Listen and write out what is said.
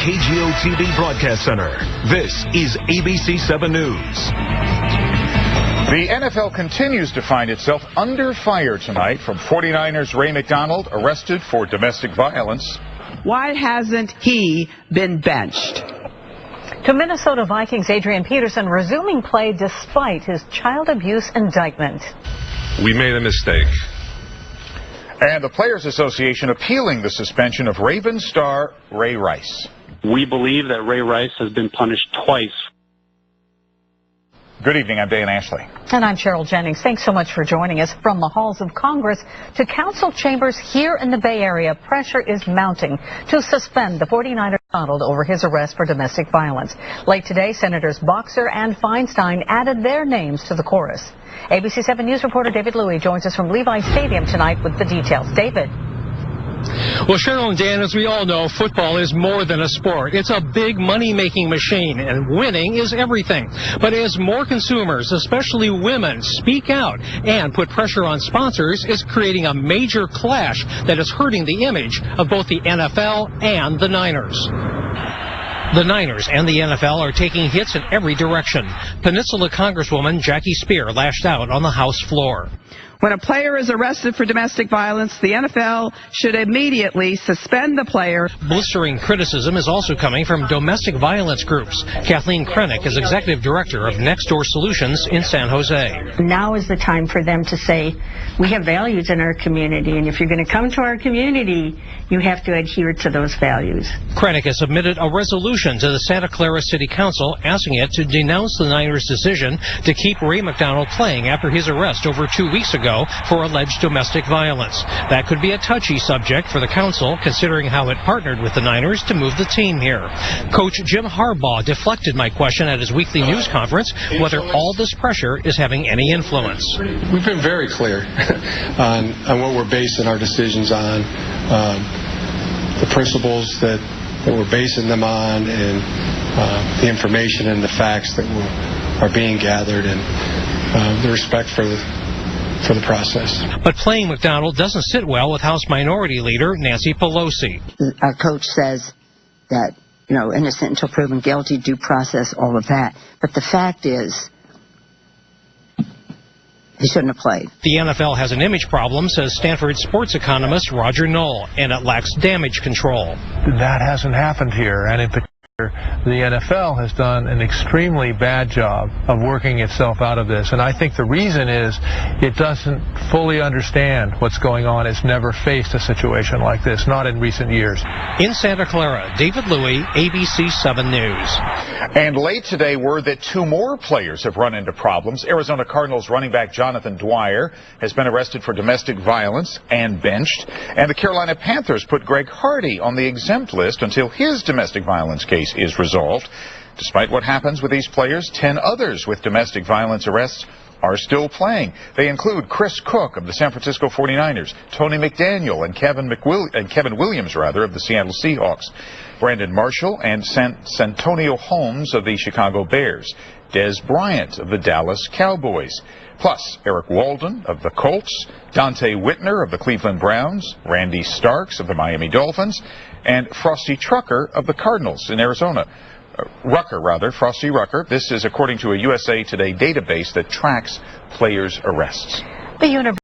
KGO TV Broadcast Center. This is ABC 7 News. The NFL continues to find itself under fire tonight from 49ers Ray McDonald, arrested for domestic violence. Why hasn't he been benched? To Minnesota Vikings Adrian Peterson resuming play despite his child abuse indictment. We made a mistake. And the Players Association appealing the suspension of Ravens star Ray Rice. We believe that Ray Rice has been punished twice. Good evening, I'm Dan Ashley. And I'm Cheryl Jennings. Thanks so much for joining us. From the halls of Congress to council chambers here in the Bay Area, pressure is mounting to suspend the 49er Donald over his arrest for domestic violence. Late today, Senators Boxer and Feinstein added their names to the chorus. ABC 7 News reporter David Louie joins us from LEVI'S Stadium tonight with the details. David. Well, Cheryl and Dan, as we all know, football is more than a sport. It's a big money-making machine, and winning is everything. But as more consumers, especially women, speak out and put pressure on sponsors, it's creating a major clash that is hurting the image of both the NFL and the Niners. The Niners and the NFL are taking hits in every direction. Peninsula Congresswoman Jackie Speier lashed out on the House floor. When a player is arrested for domestic violence, the NFL should immediately suspend the player. Blistering criticism is also coming from domestic violence groups. Kathleen Krennick is executive director of Next Door Solutions in San Jose. Now is the time for them to say, we have values in our community, and if you're going to come to our community, you have to adhere to those values. Krennick has submitted a resolution to the Santa Clara City Council asking it to denounce the Niners' decision to keep Ray McDonald playing after his arrest over 2 weeks ago for alleged domestic violence. That could be a touchy subject for the council, considering how it partnered with the Niners to move the team here. Coach Jim Harbaugh deflected my question at his weekly news conference whether all this pressure is having any influence. We've been very clear on what we're basing our decisions on, the principles that we're basing them on, and the information and the facts that are being gathered, and the respect for the process. But playing McDonald doesn't sit well with House Minority Leader Nancy Pelosi. Our coach says that, innocent until proven guilty, due process, all of that. But the fact is, he shouldn't have played. The NFL has an image problem, says Stanford sports economist Roger Knoll, and it lacks damage control. That hasn't happened here, and in particular, the NFL has done an extremely bad job of working itself out of this, and I think the reason is it doesn't fully understand what's going on. It's never faced a situation like this, not in recent years. In Santa Clara, David Louie, ABC 7 News. And late today, word that two more players have run into problems. Arizona Cardinals running back Jonathan Dwyer has been arrested for domestic violence and benched. And the Carolina Panthers put Greg Hardy on the exempt list until his domestic violence case is resolved. Despite what happens with these players, 10 others with domestic violence arrests are still playing. They include Chris Cook of the San Francisco 49ers, Tony McDaniel and Kevin Williams of the Seattle Seahawks, Brandon Marshall and Santonio Holmes of the Chicago Bears, Des Bryant of the Dallas Cowboys, plus Eric Walden of the Colts, Dante Whitner of the Cleveland Browns, Randy Starks of the Miami Dolphins, and Frosty Trucker of the Cardinals in Arizona. Frosty Rucker. This is according to a USA Today database that tracks players' arrests. The